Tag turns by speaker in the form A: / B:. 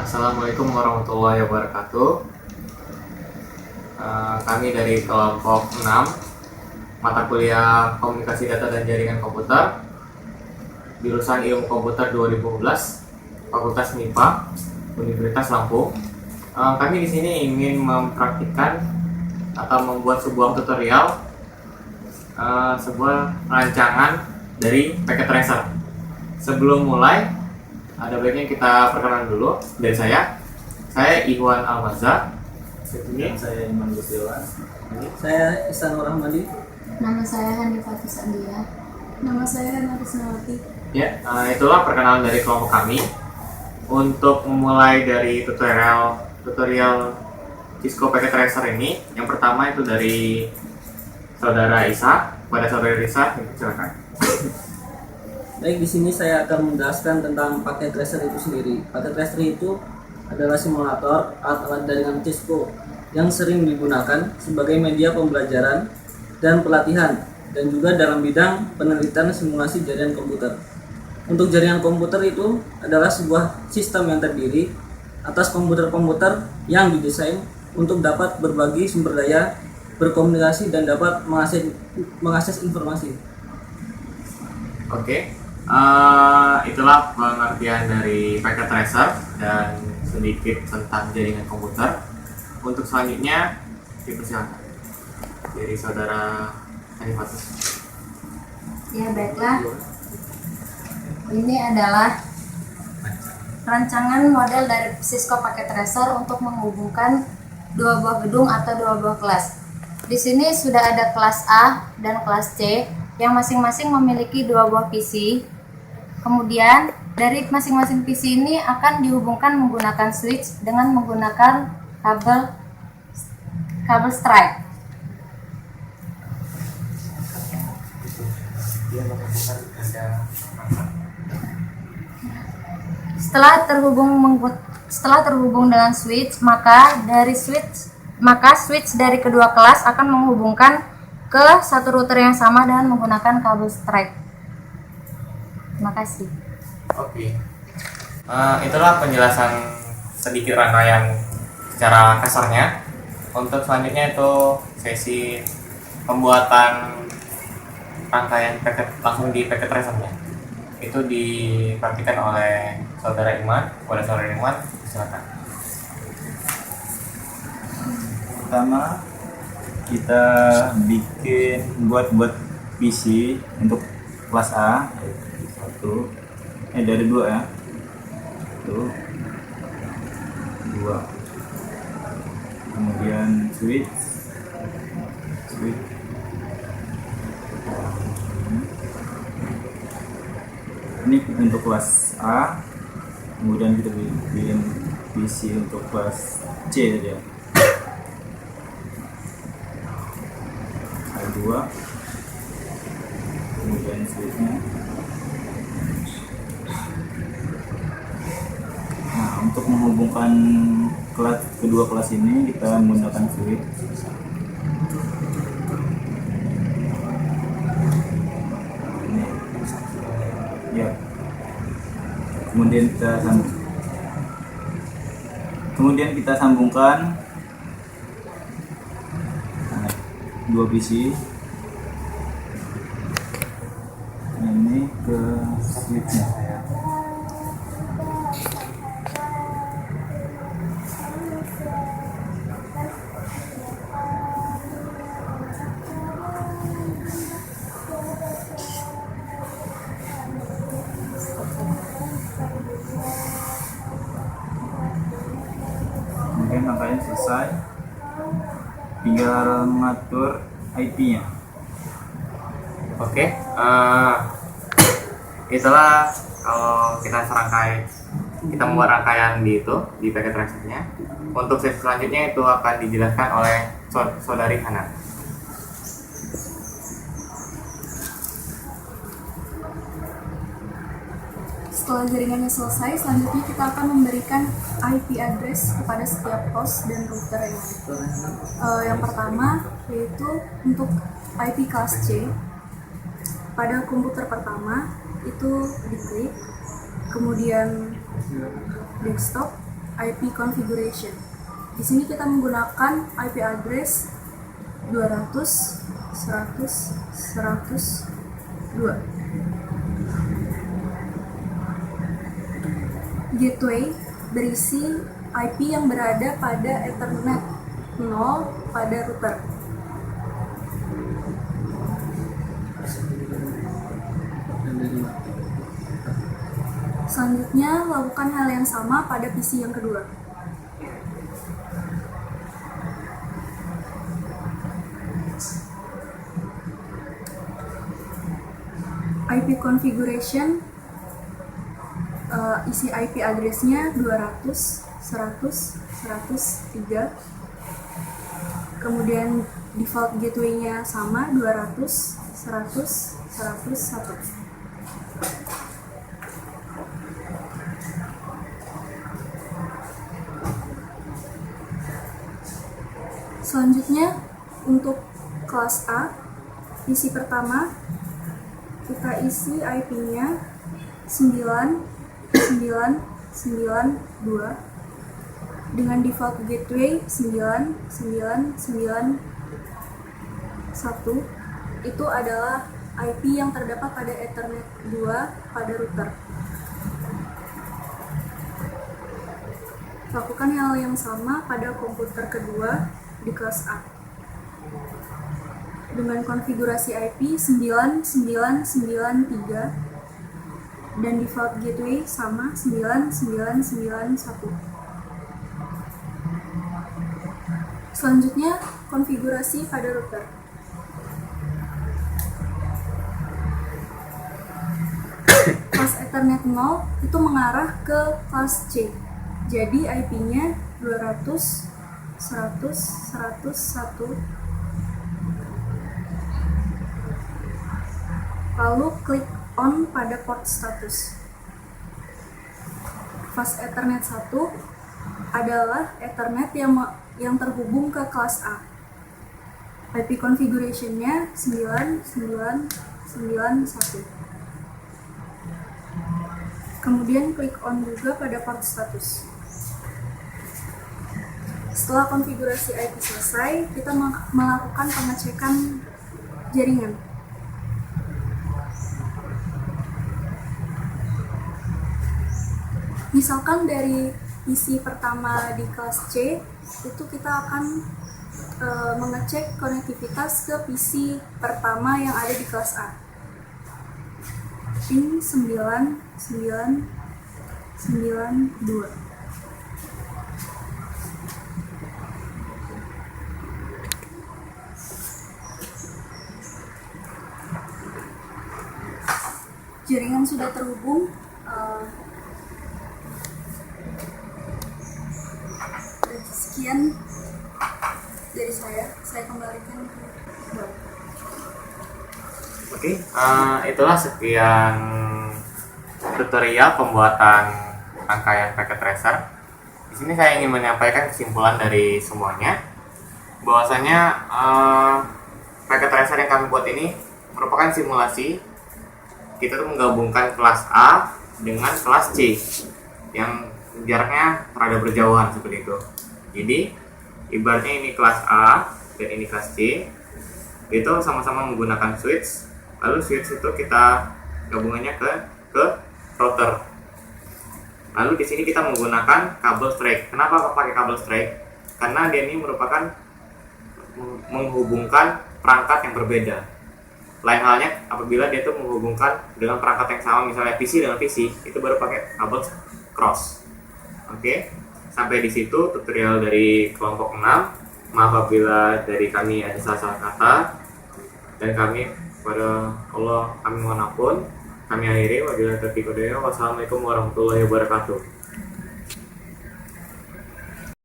A: Assalamualaikum warahmatullahi wabarakatuh. Kami dari kelompok 6 mata kuliah Komunikasi Data dan Jaringan Komputer, jurusan Ilmu Komputer 2012, Fakultas MIPA, Universitas Lampung. Kami di sini ingin mempraktikkan atau membuat sebuah tutorial, sebuah rancangan dari Packet Tracer. Sebelum mulai, ada baiknya kita perkenalan dulu dari saya. Saya Ikhwan Almaza.
B: Saya Iman Gusdewan.
C: Saya Ihsanur Rahmadi.
D: Nama saya Hanifah Sandia.
E: Nama saya Hana Risnawati.
A: Ya, itulah perkenalan dari kelompok kami. Untuk memulai dari tutorial Cisco Packet Tracer ini, yang pertama itu dari saudara Isa. Pada saudara Isa, silakan.
C: Baik, di sini saya akan menjelaskan tentang packet tracer itu sendiri. Packet tracer itu adalah simulator alat-alat jaringan Cisco yang sering digunakan sebagai media pembelajaran dan pelatihan, dan juga dalam bidang penelitian simulasi jaringan komputer. Untuk jaringan komputer itu adalah sebuah sistem yang terdiri atas komputer-komputer yang didesain untuk dapat berbagi sumber daya, berkomunikasi, dan dapat mengakses informasi.
A: Oke, itulah pengertian dari Packet Tracer dan sedikit tentang jaringan komputer. Untuk selanjutnya dipersilakan dari saudara Hanifah.
D: Ya baiklah, ini adalah rancangan model dari Cisco Packet Tracer untuk menghubungkan dua buah gedung atau dua buah kelas. Di sini sudah ada kelas A dan kelas C yang masing-masing memiliki dua buah PC. Kemudian dari masing-masing PC ini akan dihubungkan menggunakan switch dengan menggunakan kabel strike. Setelah terhubung dengan switch, maka switch dari kedua kelas akan menghubungkan ke satu router yang sama dengan menggunakan kabel strike. Terima kasih.
A: Oke, itulah penjelasan sedikit rangkaian secara kasarnya. Untuk selanjutnya itu sesi pembuatan rangkaian packet langsung di Packet Tracer-nya. Itu dipraktikkan oleh saudara Iman. Kepada saudara Iman, silakan.
B: Pertama, kita buat PC untuk kelas A. Dari dua ya. Dua. Kemudian switch. Ini untuk kelas A. Kemudian kita bikin PC untuk kelas C tadi ya. Ada dua. Kemudian switchnya. Nah, untuk menghubungkan kedua kelas ini kita menggunakan switch. Ini. Ya. Kemudian kita sambungkan dua PC ini ke switchnya. Kemudian rangkaian selesai, tinggal mengatur IP-nya.
A: Oke, itulah kalau kita membuat rangkaian di Packet Tracer-nya. Untuk sesi selanjutnya itu akan dijelaskan oleh saudari Hana.
E: Setelah jaringannya selesai, selanjutnya kita akan memberikan IP address kepada setiap host dan router yang ada. Yang pertama yaitu untuk IP kelas C. Pada komputer pertama itu diklik, kemudian desktop, IP configuration. Di sini kita menggunakan IP address 200, 100, 102. Gateway berisi IP yang berada pada Ethernet 0 pada router. Selanjutnya, lakukan hal yang sama pada PC yang kedua. IP configuration, isi IP address-nya 200, 100, 103. Kemudian default gateway-nya sama 200, 100, 101. Selanjutnya, untuk kelas A, isi pertama, kita isi IP-nya 9992 dengan default gateway 9991. Itu adalah IP yang terdapat pada Ethernet 2 pada router. Lakukan hal yang sama pada komputer kedua di kelas A dengan konfigurasi IP 9993 dan default gateway sama 9991. Selanjutnya, konfigurasi pada router. Kelas Ethernet 0 itu mengarah ke kelas C. Jadi IP-nya 200, 100, 101. Lalu klik on pada port status. Fast Ethernet 1 adalah Ethernet yang terhubung ke kelas A. IP configuration-nya 9991. Kemudian klik on juga pada port status. Setelah konfigurasi IP selesai, kita melakukan pengecekan jaringan. Misalkan dari PC pertama di kelas C, itu kita akan mengecek konektivitas ke PC pertama yang ada di kelas A. Pin 9992. Jaringan sudah terhubung. Sekian dari saya kembalikan ke Bapak.
A: Oke, itulah sekian tutorial pembuatan rangkaian packet tracer. Di sini saya ingin menyampaikan kesimpulan dari semuanya, bahwasanya packet tracer yang kami buat ini merupakan simulasi. Kita tuh menggabungkan kelas A dengan kelas C yang jaraknya rada berjauhan seperti itu. Jadi ibaratnya ini kelas A dan ini kelas C, itu sama-sama menggunakan switch. Lalu switch itu kita gabungannya ke router. Lalu di sini kita menggunakan kabel straight. Kenapa pakai kabel straight? Karena dia ini merupakan menghubungkan perangkat yang berbeda. Lain halnya apabila dia itu menghubungkan dengan perangkat yang sama, misalnya PC dengan PC, itu baru pakai kabel cross. Oke. Sampai di situ tutorial dari kelompok 6. Maaf apabila dari kami ada salah kata, dan kami pada Allah kami mohon ampun. Kami akhiri. Wassalamualaikum warahmatullahi wabarakatuh.